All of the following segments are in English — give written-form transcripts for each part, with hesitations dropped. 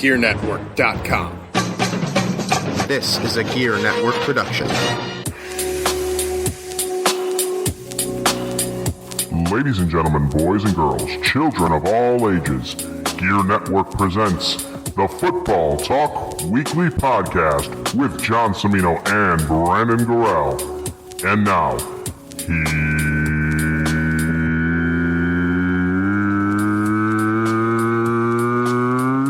GearNetwork.com. This is a Gear Network production. Ladies and gentlemen, boys and girls, children of all ages, Gear Network presents the Football Talk Weekly Podcast with John Cimino and Brandon Gorell. And now,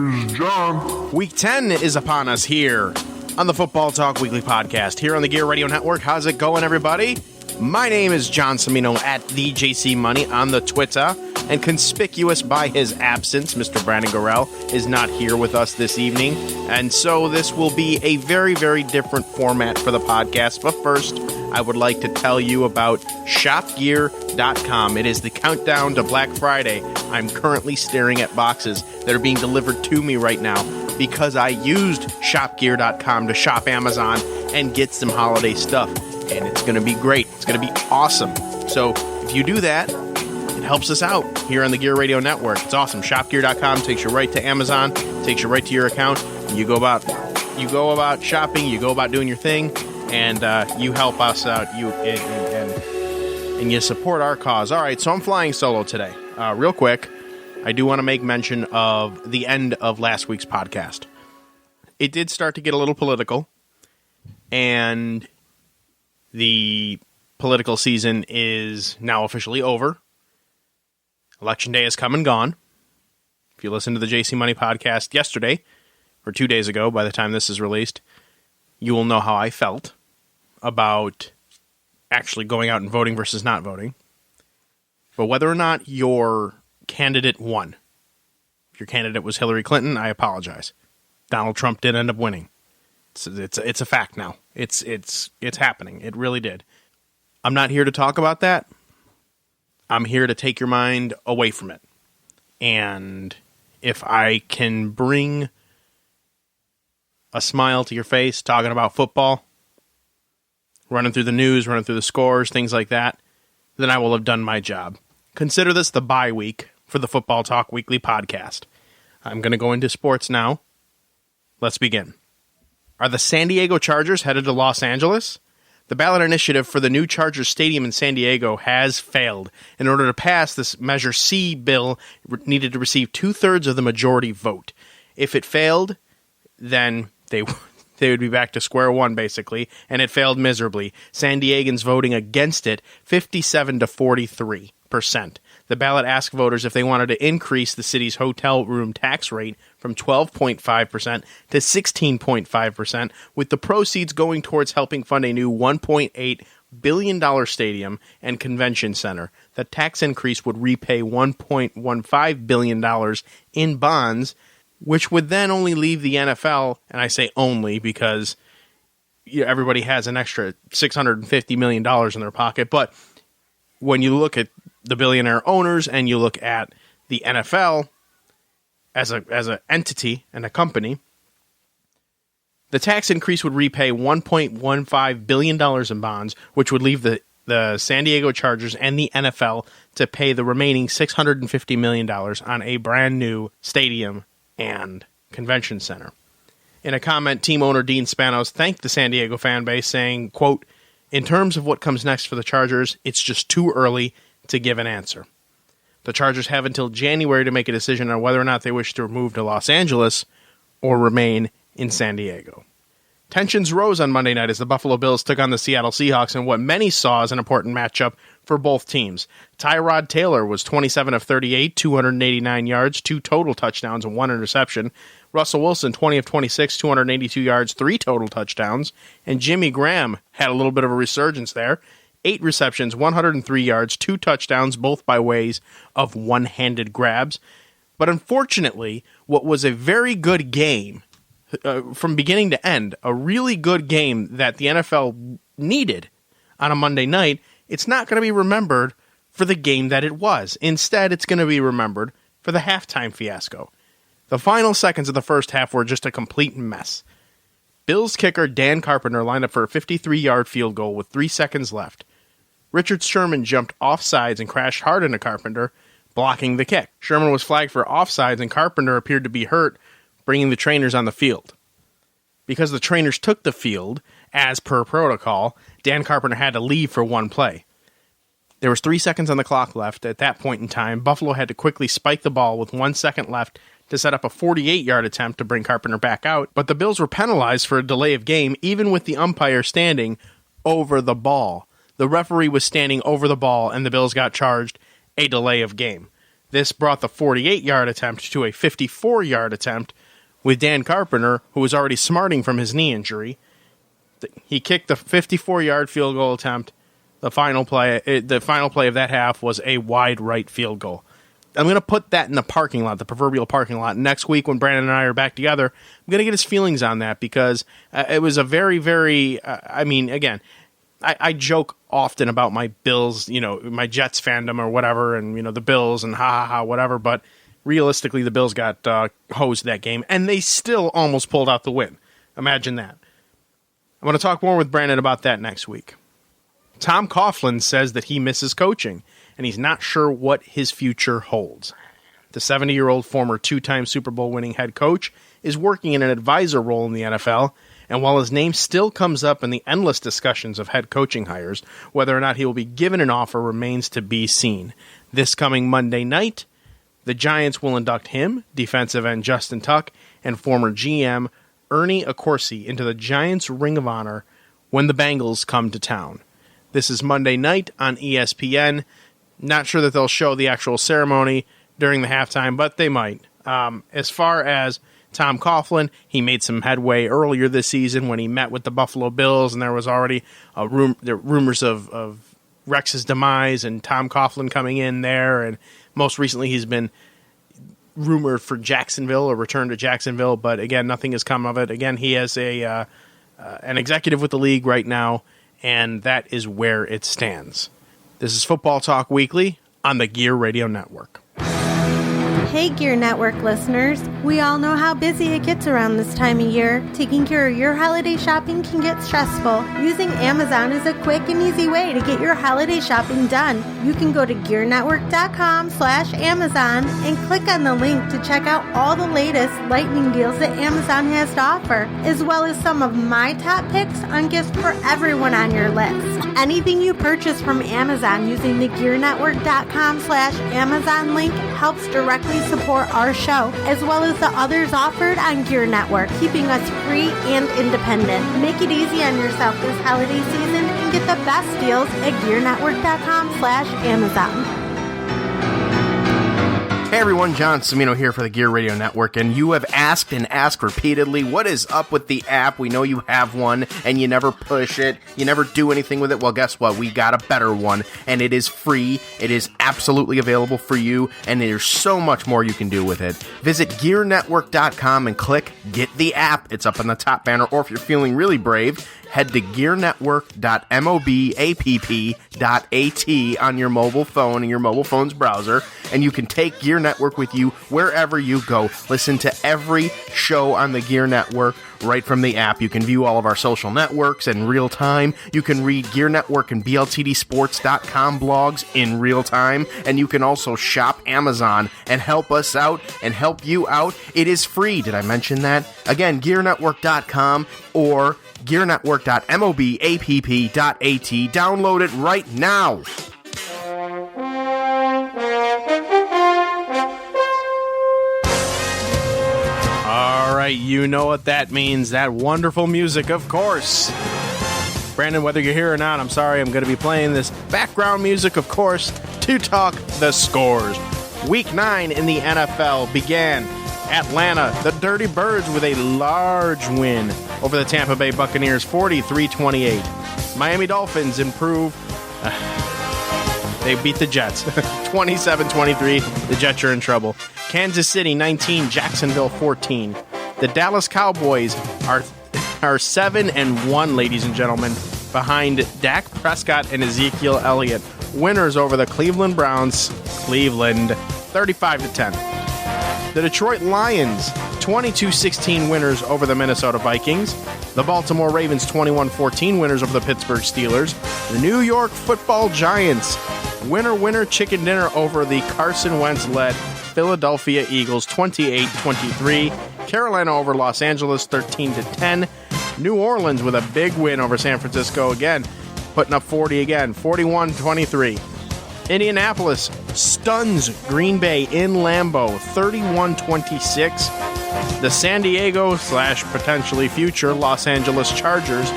here's John. Week 10 is upon us here on the Football Talk Weekly Podcast, here on the Gear Radio Network. How's it going, everybody? My name is John Cimino at the JC Money on the Twitter, and conspicuous by his absence, Mr. Brandon Gorell is not here with us this evening, and so this will be a very, very different format for the podcast. But first, I would like to tell you about shopgear.com. It is the countdown to Black Friday. I'm currently staring at boxes that are being delivered to me right now because I used shopgear.com to shop Amazon and get some holiday stuff. And it's going to be great. It's going to be awesome. So if you do that, it helps us out here on the Gear Radio Network. It's awesome. Shopgear.com takes you right to Amazon, takes you right to your account. And you go about shopping, you go about doing your thing, and you help us out. And you support our cause. All right, so I'm flying solo today. Real quick, I do want to make mention of the end of last week's podcast. It did start to get a little political, and the political season is now officially over. Election day has come and gone. If you listened to the JC Money podcast yesterday, or 2 days ago, by the time this is released, you will know how I felt about actually going out and voting versus not voting. But whether or not your candidate won, if your candidate was Hillary Clinton, I apologize. Donald Trump did end up winning. It's a fact now. It's happening. It really did. I'm not here to talk about that. I'm here to take your mind away from it. And if I can bring a smile to your face talking about football, running through the news, running through the scores, things like that, then I will have done my job. Consider this the bye week for the Football Talk Weekly Podcast. I'm going to go into sports now. Let's begin. Are the San Diego Chargers headed to Los Angeles? The ballot initiative for the new Chargers Stadium in San Diego has failed. In order to pass, this Measure C bill needed to receive 2/3 of the majority vote. If it failed, then they would be back to square one, basically, and it failed miserably. San Diegans voting against it, 57 to 43%. The ballot asked voters if they wanted to increase the city's hotel room tax rate from 12.5% to 16.5%, with the proceeds going towards helping fund a new $1.8 billion stadium and convention center. The tax increase would repay $1.15 billion in bonds, which would then only leave the NFL, and I say only because everybody has an extra $650 million in their pocket, but when you look at the billionaire owners and you look at the NFL as an entity and a company, the tax increase would repay $1.15 billion in bonds, which would leave the San Diego Chargers and the NFL to pay the remaining $650 million on a brand new stadium and convention center. In a comment, team owner Dean Spanos thanked the San Diego fan base, saying, quote, "In terms of what comes next for the Chargers, it's just too early to give an answer. The Chargers have until January to make a decision on whether or not they wish to move to Los Angeles or remain in San Diego." Tensions rose on Monday night as the Buffalo Bills took on the Seattle Seahawks in what many saw as an important matchup for both teams. Tyrod Taylor was 27 of 38, 289 yards, 2 total touchdowns, and 1 interception. Russell Wilson, 20 of 26, 282 yards, 3 total touchdowns. And Jimmy Graham had a little bit of a resurgence there. 8 receptions, 103 yards, 2 touchdowns, both by ways of one-handed grabs. But unfortunately, what was a very good game, from beginning to end, a really good game that the NFL needed on a Monday night, it's not going to be remembered for the game that it was. Instead, it's going to be remembered for the halftime fiasco. The final seconds of the first half were just a complete mess. Bills kicker Dan Carpenter lined up for a 53-yard field goal with 3 seconds left. Richard Sherman jumped offsides and crashed hard into Carpenter, blocking the kick. Sherman was flagged for offsides, and Carpenter appeared to be hurt, bringing the trainers on the field. Because the trainers took the field, as per protocol, Dan Carpenter had to leave for one play. There was 3 seconds on the clock left at that point in time. Buffalo had to quickly spike the ball with 1 second left to set up a 48-yard attempt to bring Carpenter back out, but the Bills were penalized for a delay of game, even with the umpire standing over the ball. The referee was standing over the ball, and the Bills got charged a delay of game. This brought the 48-yard attempt to a 54-yard attempt, with Dan Carpenter, who was already smarting from his knee injury. He kicked the 54-yard field goal attempt. The final play of that half was a wide right field goal. I'm going to put that in the parking lot, the proverbial parking lot. Next week when Brandon and I are back together, I'm going to get his feelings on that because it was a very, very, I joke often about my Bills, my Jets fandom or whatever, and, the Bills and whatever, but realistically, the Bills got hosed that game, and they still almost pulled out the win. Imagine that. I'm going to talk more with Brandon about that next week. Tom Coughlin says that he misses coaching, and he's not sure what his future holds. The 70-year-old former two-time Super Bowl winning head coach is working in an advisor role in the NFL, and while his name still comes up in the endless discussions of head coaching hires, whether or not he will be given an offer remains to be seen. This coming Monday night, the Giants will induct him, defensive end Justin Tuck, and former GM Ernie Accorsi into the Giants' Ring of Honor when the Bengals come to town. This is Monday night on ESPN. Not sure that they'll show the actual ceremony during the halftime, but they might. As far as Tom Coughlin, he made some headway earlier this season when he met with the Buffalo Bills, and there was already rumors of Rex's demise and Tom Coughlin coming in there, and most recently he's been rumored for Jacksonville, or return to Jacksonville, but again, nothing has come of it. Again, he has an executive with the league right now, and that is where it stands. This is Football Talk Weekly on the Gear Radio Network. Hey Gear Network listeners, we all know how busy it gets around this time of year. Taking care of your holiday shopping can get stressful. Using Amazon is a quick and easy way to get your holiday shopping done. You can go to gearnetwork.com/Amazon and click on the link to check out all the latest lightning deals that Amazon has to offer, as well as some of my top picks on gifts for everyone on your list. Anything you purchase from Amazon using the gearnetwork.com/Amazon link helps directly support our show, as well as the others offered on Gear Network, keeping us free and independent. Make it easy on yourself this holiday season and get the best deals at gearnetwork.com/Amazon. Hey everyone, John Cimino here for the Gear Radio Network, and you have asked and asked repeatedly, what is up with the app? We know you have one, and you never push it, you never do anything with it. Well, guess what? We got a better one, and it is free. It is absolutely available for you, and there's so much more you can do with it. Visit gearnetwork.com and click Get the App. It's up on the top banner, or if you're feeling really brave, head to gearnetwork.mobapp.at on your mobile phone and your mobile phone's browser, and you can take Gear Network with you wherever you go. Listen to every show on the Gear Network right from the app. You can view all of our social networks in real time. You can read Gear Network and BLTDsports.com blogs in real time, and you can also shop Amazon and help us out and help you out. It is free. Did I mention that? Again, gearnetwork.com or gearnetwork.mobapp.at. Download it right now. All right, you know what that means. That wonderful music, of course. Brandon, whether you're here or not, I'm sorry, I'm going to be playing this background music, of course, to talk the scores. Week 9 in the NFL began. Atlanta, the Dirty Birds, with a large win over the Tampa Bay Buccaneers, 43-28. Miami Dolphins improve. They beat the Jets, 27-23. The Jets are in trouble. Kansas City, 19. Jacksonville, 14. The Dallas Cowboys are 7-1, ladies and gentlemen, behind Dak Prescott and Ezekiel Elliott. Winners over the Cleveland Browns, Cleveland, 35-10. The Detroit Lions, 22-16 winners over the Minnesota Vikings. The Baltimore Ravens, 21-14 winners over the Pittsburgh Steelers. The New York Football Giants, winner chicken dinner over the Carson Wentz-led Philadelphia Eagles, 28-23. Carolina over Los Angeles 13-10. New Orleans with a big win over San Francisco again, putting up 40 again, 41-23. Indianapolis stuns Green Bay in Lambeau, 31-26. The San Diego / potentially future Los Angeles Chargers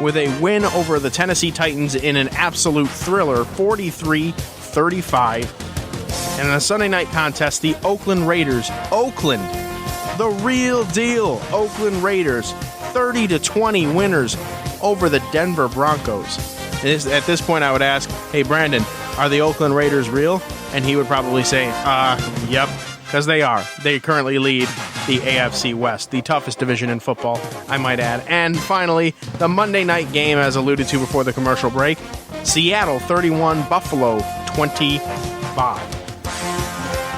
with a win over the Tennessee Titans in an absolute thriller, 43-35. And in a Sunday night contest, the Oakland Raiders, the real deal, Oakland Raiders, 30-20 winners over the Denver Broncos. At this point, I would ask, hey, Brandon, are the Oakland Raiders real? And he would probably say, yep, because they are. They currently lead the AFC West, the toughest division in football, I might add. And finally, the Monday night game, as alluded to before the commercial break, Seattle 31, Buffalo 25.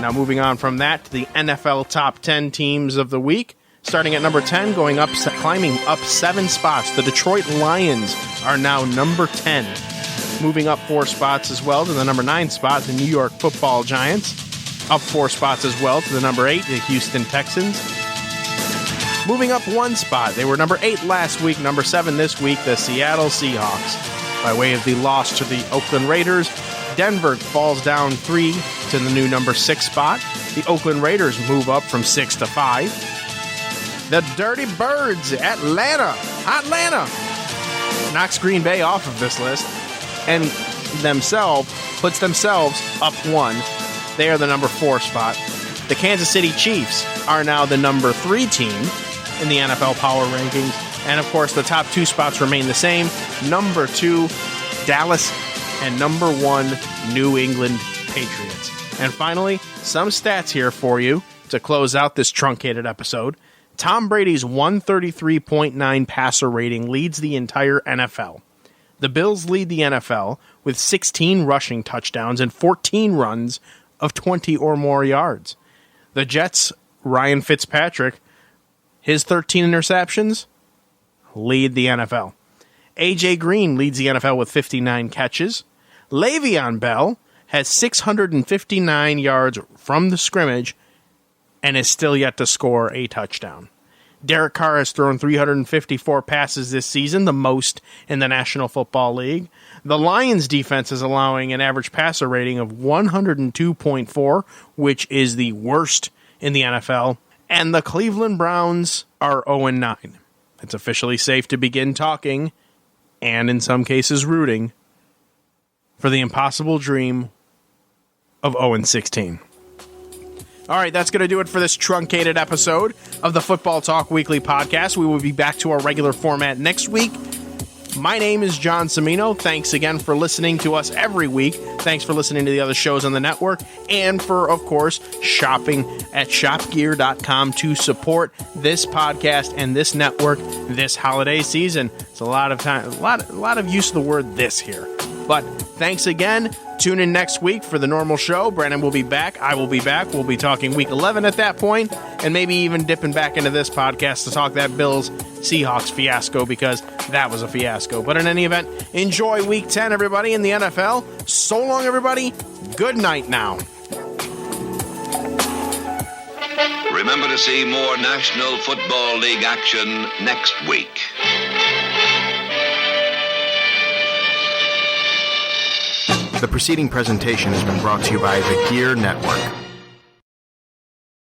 Now moving on from that to the NFL top 10 teams of the week. Starting at number 10, climbing up 7 spots, the Detroit Lions are now number 10. Moving up 4 spots as well to the number 9 spot, the New York Football Giants. Up 4 spots as well to the number 8, the Houston Texans. Moving up 1 spot, they were number 8 last week, number 7 this week, the Seattle Seahawks. By way of the loss to the Oakland Raiders, Denver falls down 3 to the new number 6 spot. The Oakland Raiders move up from 6 to 5. The Dirty Birds, Atlanta, knocks Green Bay off of this list and puts themselves up 1. They are the number 4 spot. The Kansas City Chiefs are now the number 3 team in the NFL Power Rankings. And, of course, the top 2 spots remain the same. Number 2, Dallas, and number 1, New England Patriots. And finally, some stats here for you to close out this truncated episode. Tom Brady's 133.9 passer rating leads the entire NFL. The Bills lead the NFL with 16 rushing touchdowns and 14 runs of 20 or more yards. The Jets' Ryan Fitzpatrick, his 13 interceptions, lead the NFL. A.J. Green leads the NFL with 59 catches. Le'Veon Bell has 659 yards from the scrimmage and is still yet to score a touchdown. Derek Carr has thrown 354 passes this season, the most in the National Football League. The Lions' defense is allowing an average passer rating of 102.4, which is the worst in the NFL. And the Cleveland Browns are 0-9. It's officially safe to begin talking, and in some cases rooting, for the impossible dream of 0-16. All right, that's going to do it for this truncated episode of the Football Talk Weekly Podcast. We will be back to our regular format next week. My name is John Cimino. Thanks again for listening to us every week. Thanks for listening to the other shows on the network, and for, of course, shopping at shopgear.com to support this podcast and this network this holiday season. It's a lot of time, a lot of use of the word "this" here. But thanks again. Tune in next week for the normal show. Brandon will be back. I will be back. We'll be talking Week 11 at that point, and maybe even dipping back into this podcast to talk that Bills-Seahawks fiasco, because that was a fiasco. But in any event, enjoy Week 10, everybody, in the NFL. So long, everybody. Good night now. Remember to see more National Football League action next week. The preceding presentation has been brought to you by the Gear Network.